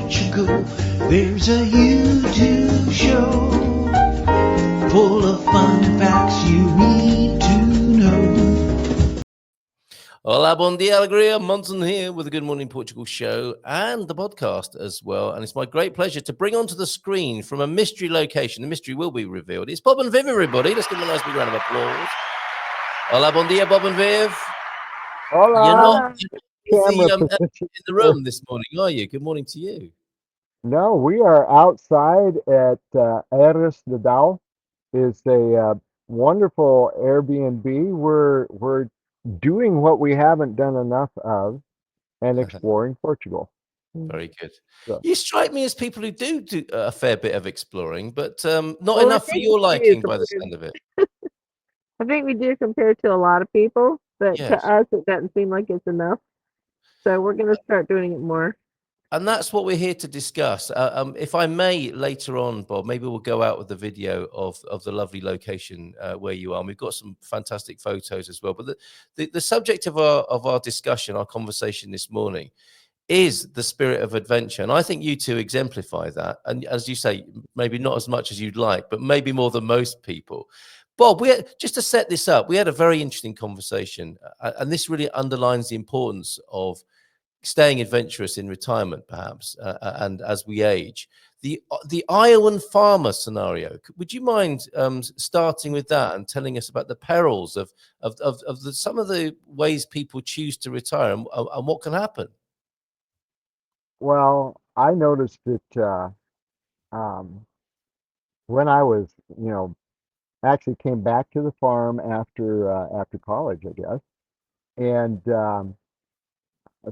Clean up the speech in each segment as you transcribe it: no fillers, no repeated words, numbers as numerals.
Portugal. There's a YouTube show full of fun facts you need to know. Hola, bon dia, alegria. Monson here with the Good Morning Portugal show and the podcast as well. And it's my great pleasure to bring onto the screen from a mystery location. The mystery will be revealed. It's Bob and Viv, everybody. Let's give them a nice big round of applause. Hola, bon dia, Bob and Viv. Hola. You're not in Camera the room this morning, are you? Good morning to you. No, we are outside at Perils de Dal. It's a wonderful Airbnb. We're doing what we haven't done enough of and exploring Portugal. Very good. So. You strike me as people who do a fair bit of exploring, but not enough for your liking by the sound of it. I think we do compared to a lot of people, but Yes. to us, it doesn't seem like it's enough. So we're going to start doing it more. And that's what we're here to discuss. If I may, later on, Bob, maybe we'll go out with the video of the lovely location where you are. And we've got some fantastic photos as well. But the subject of our discussion, our conversation this morning, is the spirit of adventure. And I think you two exemplify that. And as you say, maybe not as much as you'd like, but maybe more than most people. Bob, just to set this up, we had a very interesting conversation. And this really underlines the importance of staying adventurous in retirement, perhaps, and as we age. The Iowan farmer scenario. Would you mind starting with that and telling us about the perils of some of the ways people choose to retire and what can happen? Well, I noticed that when I was, actually came back to the farm after college, I guess, and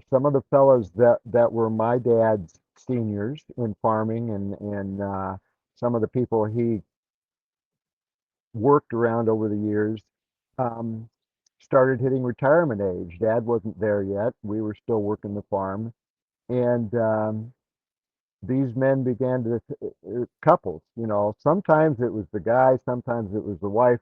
some of the fellows that were my dad's seniors in farming and some of the people he worked around over the years started hitting retirement age. Dad wasn't there yet. We were still working the farm. And these men began to, couples, sometimes it was the guy, sometimes it was the wife.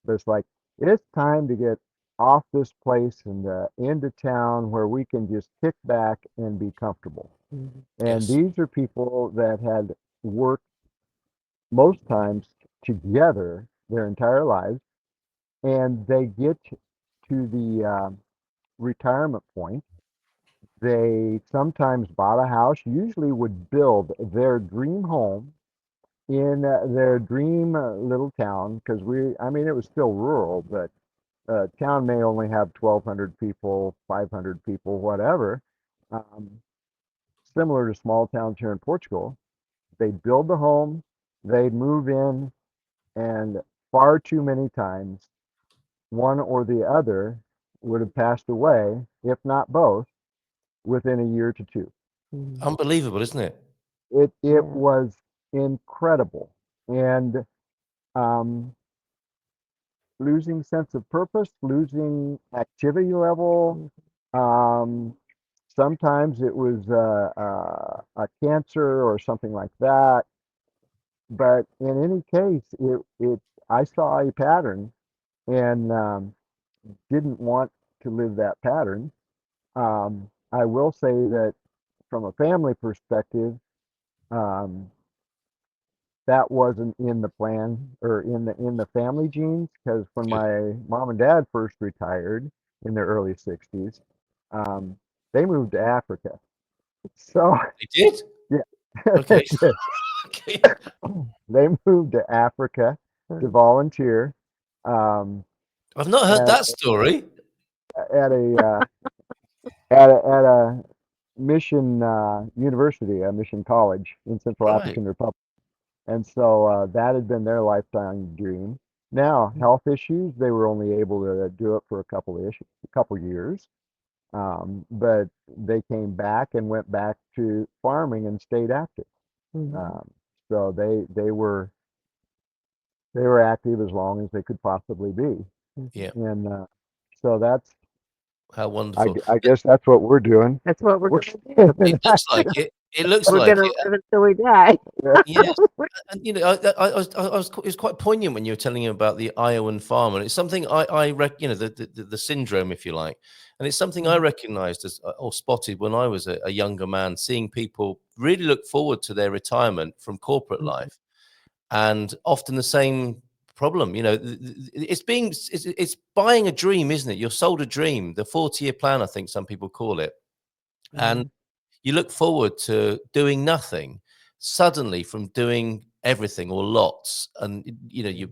But it's like, it's time to get off this place and into town where we can just kick back and be comfortable. Mm-hmm. And Yes. These are people that had worked most times together their entire lives, and they get to the retirement point. They sometimes bought a house, usually would build their dream home in their dream little town, because it was still rural, but town may only have 1,200 people, 500 people, whatever. Similar to small towns here in Portugal. They'd build the home, they'd move in, and far too many times, one or the other would have passed away, if not both, within a year to two. Unbelievable, isn't it? It was incredible. And losing sense of purpose, losing activity level. Sometimes it was a cancer or something like that. But in any case, I saw a pattern and didn't want to live that pattern. I will say that from a family perspective, that wasn't in the plan or in the family genes, because when my mom and dad first retired in their early 60s, they moved to Africa. So they did? Yeah. Okay. Okay. They moved to Africa to volunteer. I've not heard that story. At a mission university, a mission college in Central African Republic. And so that had been their lifetime dream. Now, health issues, they were only able to do it for a couple years. But they came back and went back to farming and stayed active. So they were active as long as they could possibly be. Yeah. And so that's how wonderful. I guess that's what we're doing. That's what we're going to do. It looks like it. It looks We're like gonna it. live until we die. Yeah, and it was quite poignant when you were telling him about the Iowan farm, and it's something the syndrome, if you like, and it's something I recognised as or spotted when I was a younger man, seeing people really look forward to their retirement from corporate life, and often the same problem. It's buying a dream, isn't it? You're sold a dream, the 40-year plan, I think some people call it, and you look forward to doing nothing suddenly from doing everything or lots, and you're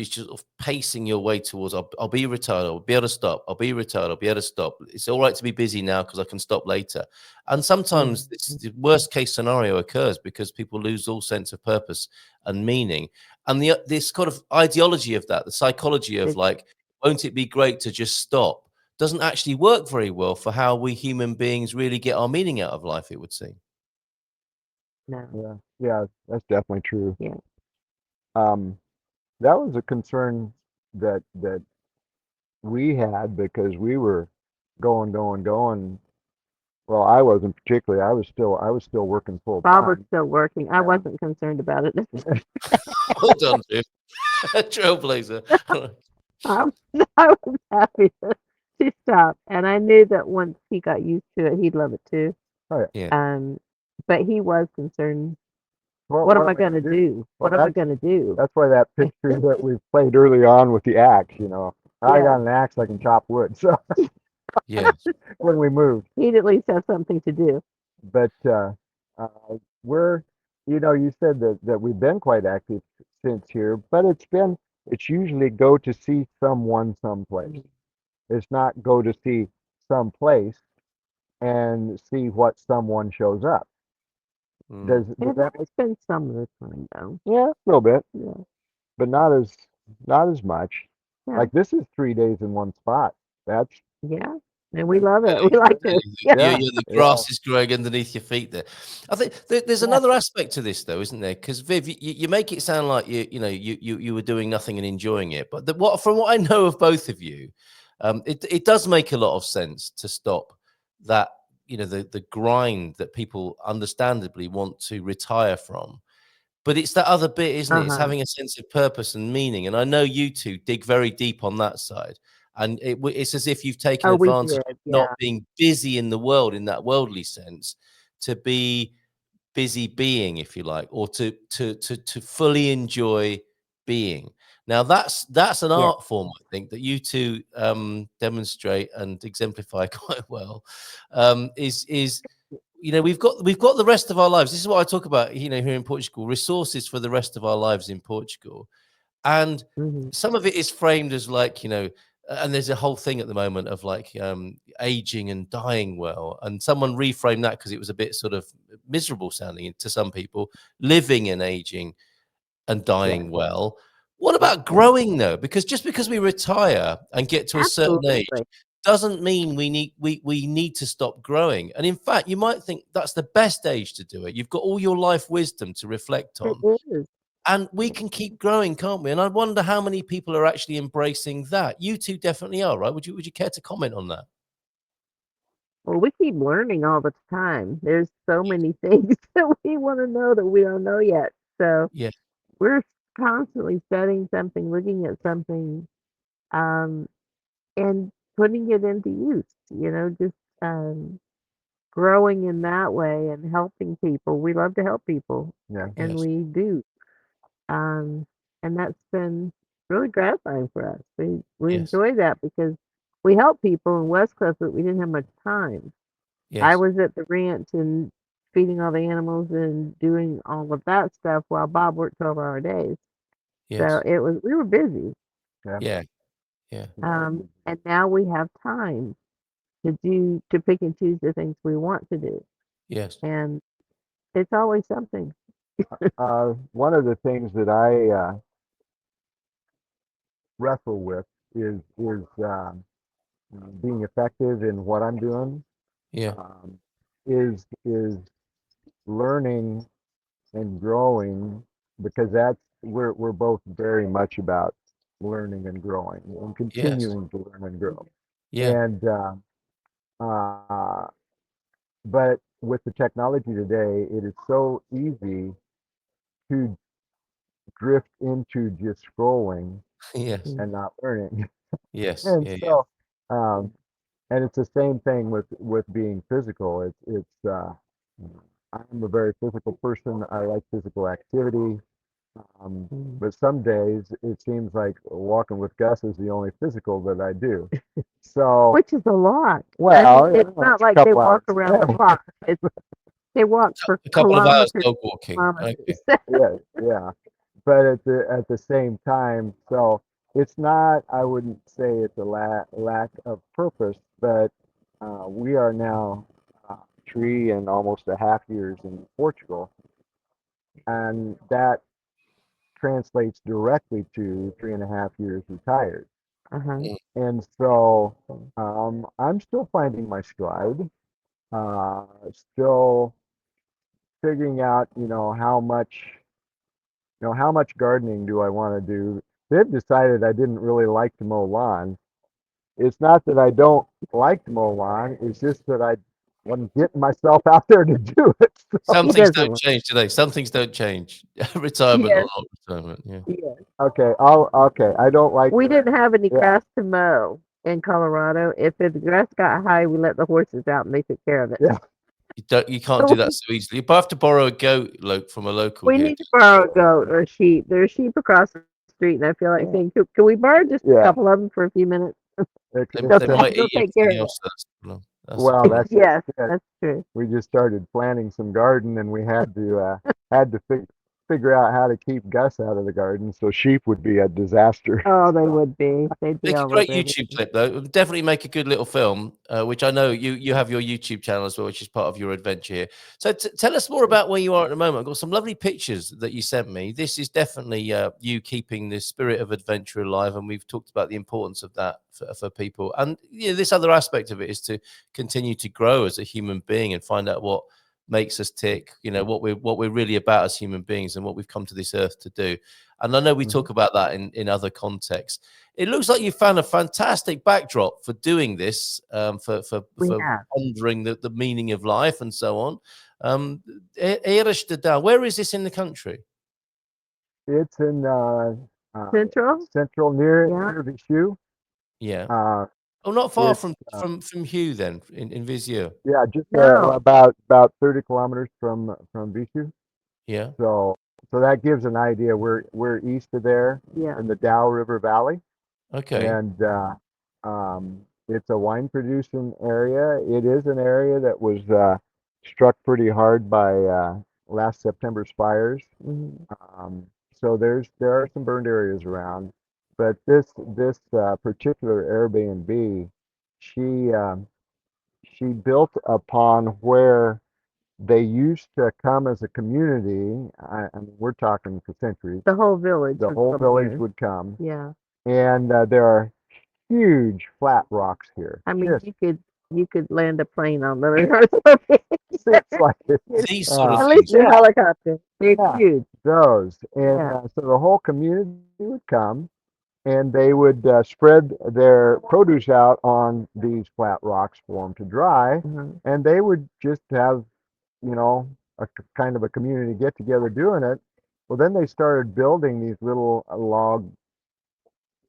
sort of pacing your way towards I'll be retired, I'll be able to stop, I'll be retired, I'll be able to stop, it's all right to be busy now because I can stop later. And sometimes the worst case scenario occurs because people lose all sense of purpose and meaning, and this kind of ideology of that, the psychology of like, won't it be great to just stop, doesn't actually work very well for how we human beings really get our meaning out of life, it would seem. No. Yeah, that's definitely true. Yeah. That was a concern that we had because we were going. Well, I wasn't particularly. I was still working full Bob was time. still working. I wasn't concerned about it. Well done, Jim. Trailblazer. I I was happy to stop, and I knew that once he got used to it, he'd love it too. Oh, Yeah. But he was concerned. Well, What am I going to do? Well, What am I going to do? that's why that picture that we played early on with the axe. I Yeah. got an axe, I can chop wood. So Yeah. when we moved, He'd at least have something to do. but uh, we're, you said that we've been quite active since here, but it's usually go to see someone someplace. It's not go to see someplace and see what someone shows up. Does It that has been some of the time, though. Yeah, a little bit, Yeah. but not as much. Yeah. Like this is 3 days in one spot. That's Yeah. And we love it. We like it. Yeah. Yeah, The yeah. grass is growing underneath your feet there. I think there's another aspect to this, though, isn't there? Because Viv, you make it sound like you were doing nothing and enjoying it, but from what I know of both of you, it does make a lot of sense to stop that, the grind that people understandably want to retire from. But it's that other bit, isn't it? It's having a sense of purpose and meaning. And I know you two dig very deep on that side. And it's as if you've taken Oh, we advantage did. of not Yeah. being busy in the world in that worldly sense, to be busy being, if you like, or to fully enjoy being. Now that's an Yeah. art form, I think, that you two demonstrate and exemplify quite well. Is we've got the rest of our lives. This is what I talk about, here in Portugal, resources for the rest of our lives in Portugal. And some of it is framed as like, and there's a whole thing at the moment of like aging and dying well. And someone reframed that because it was a bit sort of miserable sounding to some people, living and aging and dying well. What about growing, though? Because just because we retire and get to a certain age Absolutely. doesn't mean we need to stop growing. And in fact, you might think that's the best age to do it. You've got all your life wisdom to reflect It on, is. and we can keep growing, can't we? And I wonder how many people are actually embracing that. You two definitely are, right? Would you care to comment on that? Well, we keep learning all the time. There's so many things that we want to know that we don't know yet. So Yeah. we're constantly studying something, looking at something, um, and putting it into use, just growing in that way and helping people. We love to help people, Yeah. and Yes. we do. Um, and that's been really gratifying for us. We Yes. enjoy that because we help people in West Cliff, but we didn't have much time. I Yes. was at the ranch and feeding all the animals and doing all of that stuff while Bob worked 12-hour days. So Yes. we were busy. Yeah. Yeah. Yeah. And now we have time to pick and choose the things we want to do. Yes. And it's always something. One of the things that I wrestle with is being effective in what I'm doing. Yeah. Is learning and growing, because we're both very much about learning and growing and Yes. continuing to learn and grow. Yeah. And uh, but with the technology today, it is so easy to drift into just scrolling Yes. Mm. and not learning. Yes. And Yeah. Yeah. so, um, and it's the same thing with being physical. I'm a very physical person. I like physical activity. Mm. But some days it seems like walking with Gus is the only physical that I do. So, Which is a lot. I well, mean, it's not it's a like they couple walk hours. around the block. It's they walk for A couple of hours kilometers, dog walking. Okay. kilometers. Yeah, yeah. But at the same time, so it's not. I wouldn't say it's a lack of purpose, but we are now 3.5 years in Portugal, and that translates directly to 3.5 years retired. Uh-huh. Mm. And so I'm still finding my stride, still figuring out, how much gardening do I want to do. They've decided I didn't really like to mow lawn. It's not that I don't like to mow lawn, it's just that I wasn't getting myself out there to do it. So, Some He things doesn't. don't change today. Some things don't change. Retirement or Yes, not retirement. Yeah. yes. okay, I don't like We to, didn't have any yeah, grass to mow in Colorado. If the grass got high, we let the horses out and they took care of it. yeah, You can't do So that so easily. You have to borrow a goat from a local we here. need to borrow a goat or a sheep. There are sheep across the street, and I feel like saying, can we borrow just a yeah. couple of them for a few minutes? It's They a, might They'll eat take care everything of it. else. That's the problem. That's the well, problem. that's just Yes, it. that's true. We just started planting some garden, and we had to figure out how to keep Gus out of the garden, so sheep would be a disaster. Oh, they would be. They'd be Make a all great over YouTube everything. clip though. It'll definitely make a good little film, which I know you have your YouTube channel as well, which is part of your adventure here. So tell us more about where you are at the moment. I've got some lovely pictures that you sent me. This is definitely you keeping the spirit of adventure alive, and we've talked about the importance of that for people. And this other aspect of it is to continue to grow as a human being and find out what makes us tick. What we're really about as human beings and what we've come to this earth to do. And I know we Mhm. talk about that in other contexts. It looks like you found a fantastic backdrop for doing this, We for have. pondering the meaning of life and so on. Erich de Dal, where is this in the country? It's in Central? central near Yeah. Vishu. Yeah. Uh, Oh, not far it's from Hugh then, in Vizier. yeah, just No. about 30 kilometers from Vishu. Yeah. So that gives an idea. We're east of there Yeah. in the Dow River Valley, Okay. and it's a wine producing area. It is an area that was struck pretty hard by last September's fires. Mhm. Um, so there are some burned areas around, but this particular Airbnb, she she built upon where they used to come as a community. I mean, we're talking for centuries. The whole village The would whole come village here. would come, Yeah. and there are huge flat rocks here. I mean, Just you could land a plane on them. Or something. seems like it. These sort of At things. least a Yeah, helicopter. They're yeah, huge. those. And Yeah. so the whole community would come, and they would spread their produce out on these flat rocks for them to dry, Uh-huh. and they would just have, kind of a community get together doing it. Well, then they started building these little log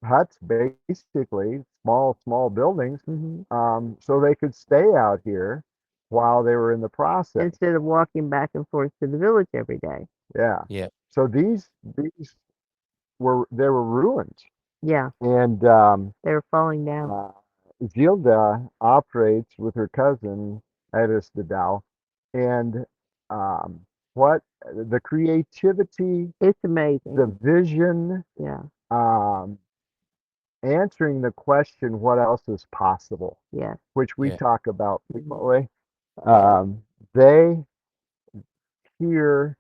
huts, basically small buildings, Hmm. so they could stay out here while they were in the process. Instead of walking back and forth to the village every day. Yeah. Yeah. So these were ruins, Yeah. and They were falling down. uh, Gilda operates with her cousin Eris de Dow, and um, what the creativity, It's the amazing. vision, Yeah. um, answering the question, what else is possible, Yeah. which we Yeah. talk about Mhm. frequently. They here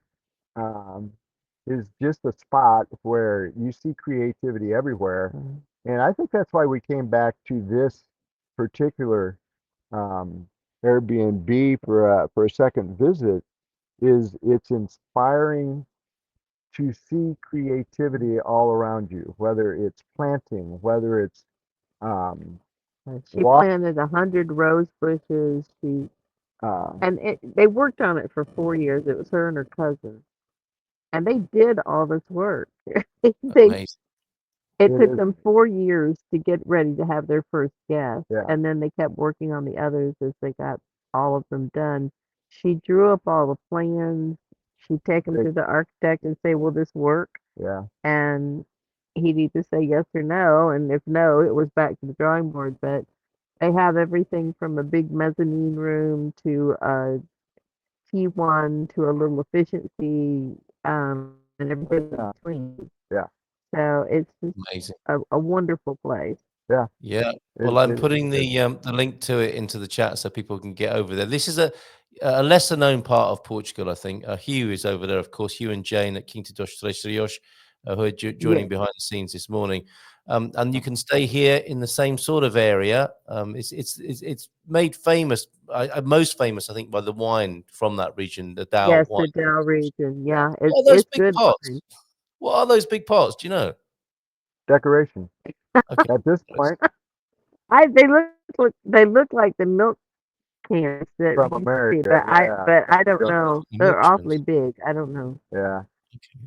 is just a spot where you see creativity everywhere. Mhm. And I think that's why we came back to this particular um, Airbnb for a second visit. Is it's inspiring to see creativity all around you, whether it's planting, whether it's um, She walk. planted 100 rose bushes. She And they worked on it for 4 years. It was her and her cousin, and they did all this work. they Amazing. It It took is. them 4 years to get ready to have their first guest, Yeah. and then they kept working on the others as they got all of them done. She drew up all the plans. She'd take them They, to the architect and say, "Will this work?" yeah. And he'd either say yes or no, and if no, it was back to the drawing board. But they have everything from a big mezzanine room to a T1 to a little efficiency, and everything in Yeah. between. Yeah. So it's just Amazing. a wonderful place. Yeah. Yeah. It, Well, I'm it, putting the link to it into the chat so people can get over there. This is a lesser known part of Portugal, I think. Hugh is over there, of course. Hugh and Jane at Quinta dos Três Rios, who are joining Yes, behind the scenes this morning. And you can stay here in the same sort of area. It's made famous, most famous, I think, by the wine from that region, the Dow yes, wine. the Dow region. yeah. Yeah, What are those it's big good pots? wine. What are those big pots? Do you know? Decoration. Okay. At this point, They look like the milk cans that from you see, America. Yeah. but I don't From, know. Milk They're cans. awfully big. I don't know. yeah.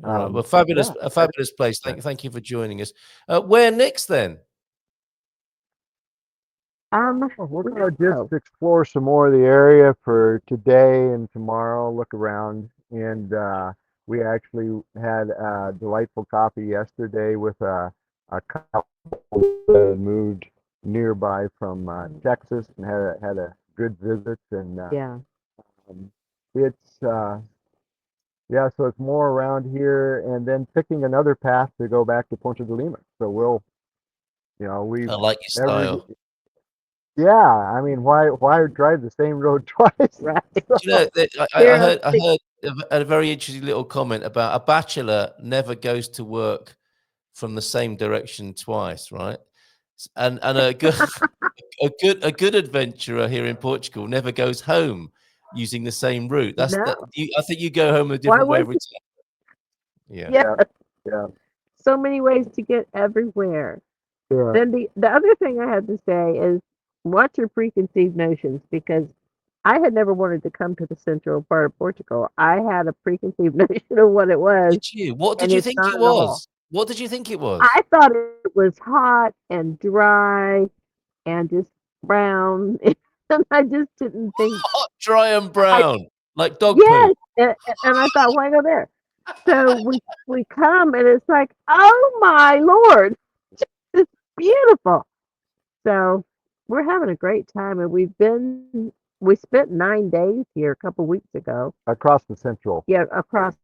All right. Well, Yeah. a fabulous place. Thank you for joining us. Where next then? Well, we're We going to don't just know. explore some more of the area for today and tomorrow, look around. And we actually had a delightful coffee yesterday with a couple that had moved nearby from Texas and had a good visit. And Yeah. it's, yeah, so it's more around here and then picking another path to go back to Ponte de Lima. So we'll, I like your every, style. yeah, I mean, why drive the same road twice? Right. Do you know, There. I heard a very interesting little comment about a bachelor never goes to work from the same direction twice, right? And a good a good adventurer here in Portugal never goes home using the same route. No. I think you go home a Why different way would every you? time. Yeah. Yeah. Yeah, yeah, So many ways to get everywhere. yeah. Then the other thing I have to say is watch your preconceived notions, because I had never wanted to come to the central part of Portugal. I had a preconceived notion of what it was, Did you? What did and you it's think it not at all. was? What did you think it was? I thought it was hot and dry and just brown, and I just didn't think Hot, dry, and I brown, like dog poo. yes, and I thought, why go there? So we come and it's like, oh my Lord, it's beautiful. So we're having a great time, and we spent 9 days here a couple weeks ago. Across the central. Yeah, across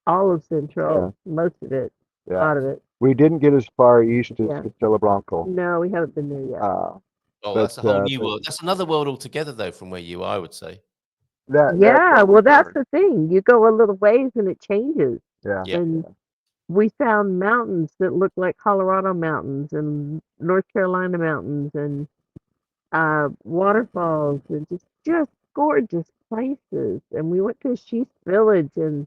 all of Yeah, Central, most of it, a yeah. lot of it. We didn't get as far east as Yeah. Castelo Branco. No, we haven't been there yet. Oh, But that's a whole new world. That's another world altogether, though, from where you are, I would say. that's Yeah, what we well, that's learned. the thing. You go a little ways and it changes. Yeah, Yeah. And we found mountains that look like Colorado mountains and North Carolina mountains and waterfalls and just gorgeous places. And we went to Sheep Village, and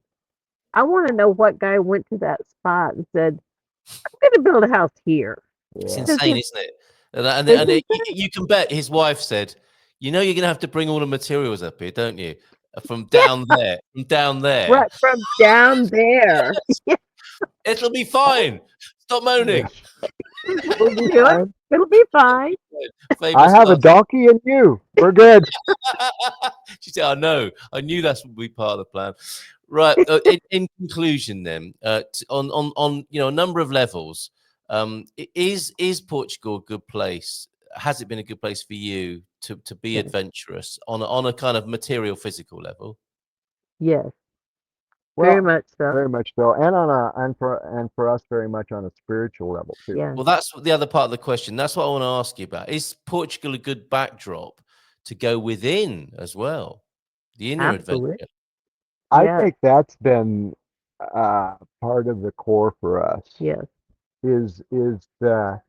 I want to know what guy went to that spot and said, "I'm going to build a house here." It's yeah, Because insane, isn't it? it's You can bet his wife said, "You know, you're going to have to bring all the materials up here, don't you? From yeah, from down there. right from down there. It'll be fine. Stop moaning." we'll be Do it. fine. It'll be fine. I Famous have a last. donkey and you. We're good. She said, "I know. I knew that's would be part of the plan." Right. In conclusion, then, on a number of levels, is Portugal a good place? Has it been a good place for you to be Yes, adventurous on a kind of material, physical level? yes, very Well, much so. very much so, and for us, very much on a spiritual level too. Yeah, Well, that's the other part of the question. That's what I want to ask you about. Is Portugal a good backdrop to go within as well? The inner absolutely. adventure. I Yes, think that's been part of the core for us. yes, Is the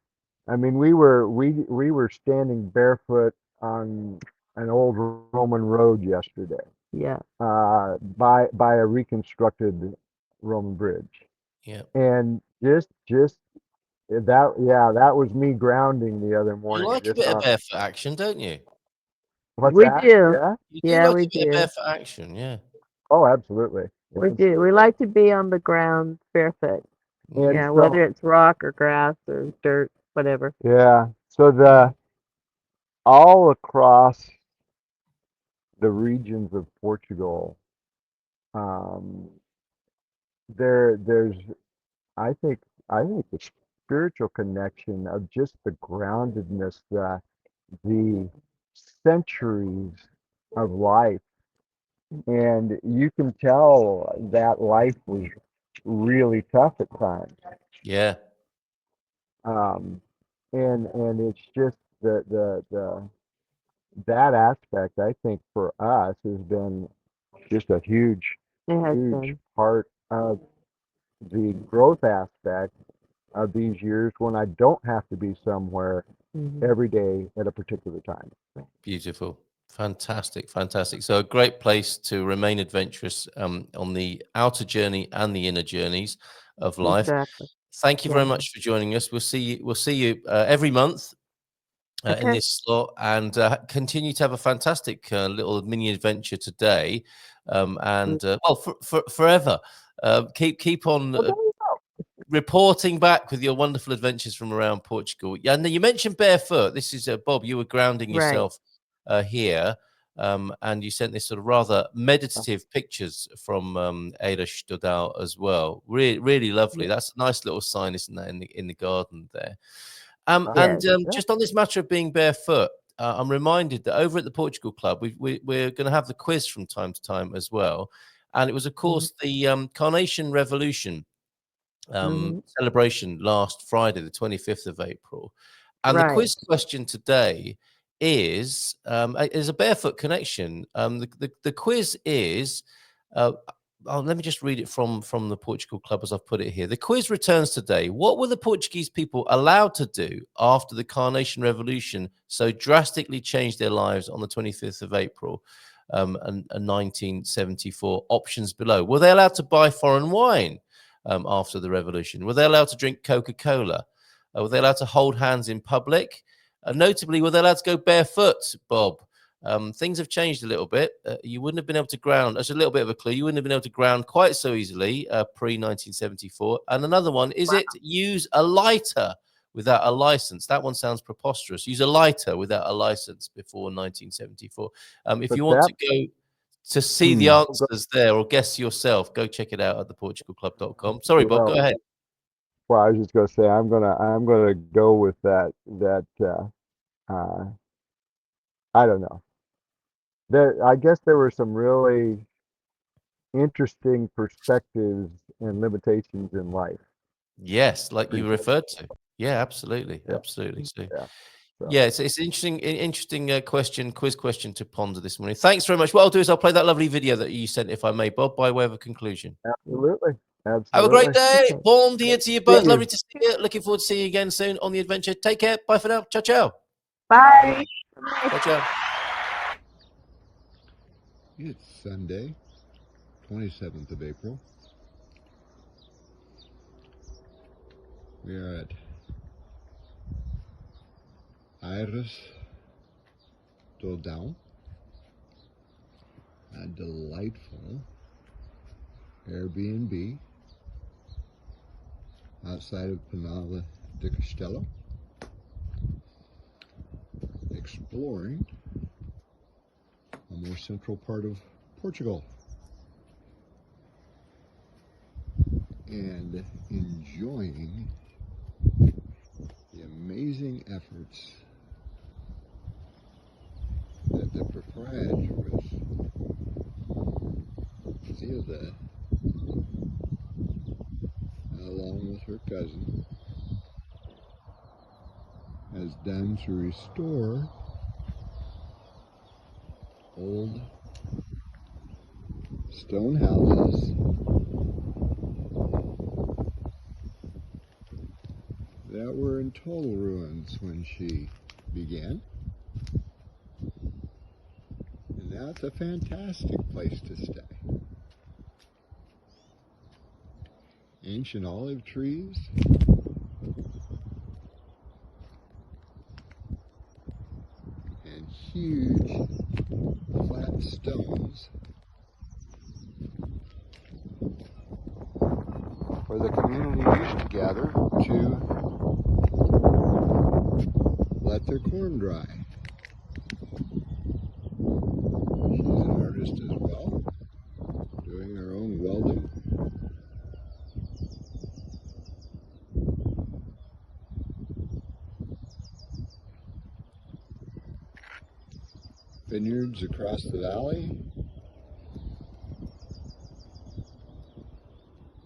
I mean, we were standing barefoot on an old Roman road yesterday, yeah. by a reconstructed Roman bridge, Yeah. and just that, yeah, that was me grounding the other You morning, like a just bit of on, barefoot action, don't you? What's We that? do. Yeah. You do Yeah, like we a bit of do. barefoot action, yeah. Oh, absolutely. We do. We like to be on the ground barefoot. And Yeah, Mm. so, whether it's rock or grass or dirt, whatever. yeah. So the all across the regions of Portugal, um, there's I think the spiritual connection of just the groundedness, the centuries of life, and you can tell that life was really tough at times. Yeah. Um, and it's just the that aspect, I think, for us has been just a It has huge been. part of the growth aspect of these years when I don't have to be somewhere Hmm. every day at a particular time. Beautiful. Fantastic. Fantastic. So a great place to remain adventurous on the outer journey and the inner journeys of life. Exactly. Thank you Yeah. very much for joining us. We'll see you every month in Okay. this slot, and continue to have a fantastic little mini adventure today, Mm. and well, forever. Keep on Well, there you go. reporting back with your wonderful adventures from around Portugal. Yeah, and you mentioned barefoot. This is Bob. You were grounding Right. yourself here, and you sent this sort of rather meditative pictures from Eira as well. Really, really lovely. Yeah. That's a nice little sign, isn't that, in the garden there? Uh, And Yes. yeah. just on this matter of being barefoot, I'm reminded that over at the Portugal Club, we're going to have the quiz from time to time as well. And it was, of Hmm. course, the Carnation Revolution Hmm. celebration last Friday, the 25th of April. And the Right. quiz question today is a barefoot connection. The quiz is, uh, let me just read it from the Portugal Club as I've put it here. The quiz returns today. What were the Portuguese people allowed to do after the Carnation Revolution so drastically changed their lives on the 25th of April? And 1974. Options below. Were they allowed to buy foreign wine after the revolution? Were they allowed to drink Coca-Cola? Were they allowed to hold hands in public? Notably, were they allowed to go barefoot, Bob? Things have changed a little bit. You wouldn't have been able to ground. That's a little bit of a clue. You wouldn't have been able to ground quite so easily pre 1974. And another one is Wow. it use a lighter without a license? That one sounds preposterous. Use a lighter without a license before 1974. If But you want that, to go to see the go, answers there or guess yourself, go check it out at theportugalclub.com. Sorry, Bob, go well, ahead. well, I was just going to say I'm gonna go with uh, I don't know. I guess there were some really interesting perspectives and limitations in life. Yes, like you Previously. referred to. Yeah, absolutely. Yeah, Absolutely. So, yeah. So yeah, it's an interesting quiz question to ponder this morning. Thanks very much. What I'll do is I'll play that lovely video that you sent, if I may, Bob, by way of a conclusion. absolutely, Have a great absolutely. day. Okay. Bon dia to you See both. you. Lovely to see you. Looking forward to seeing you again soon on the adventure. Take care. Bye for now. Ciao, ciao. Bye. Ciao, ciao. It's Sunday, 27th of April. We are at Iris Dodão, a delightful Airbnb outside of Penala de Castelo, exploring a more central part of Portugal and enjoying the amazing efforts that the proprietress, Zilda, along with her cousin, has done to restore old stone houses that were in total ruins when she began. And now it's a fantastic place to stay. Ancient olive trees, and huge where the community used to gather to let their corn dry. She's an artist as well, doing her own welding. Vineyards across the valley.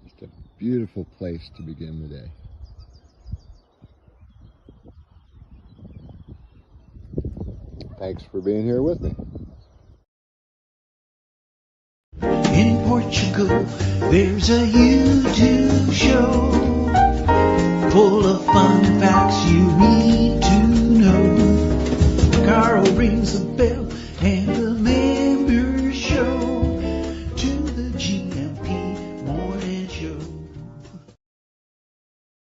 Just a beautiful place to begin the day. Thanks for being here with me. In Portugal, there's a YouTube show full of fun facts you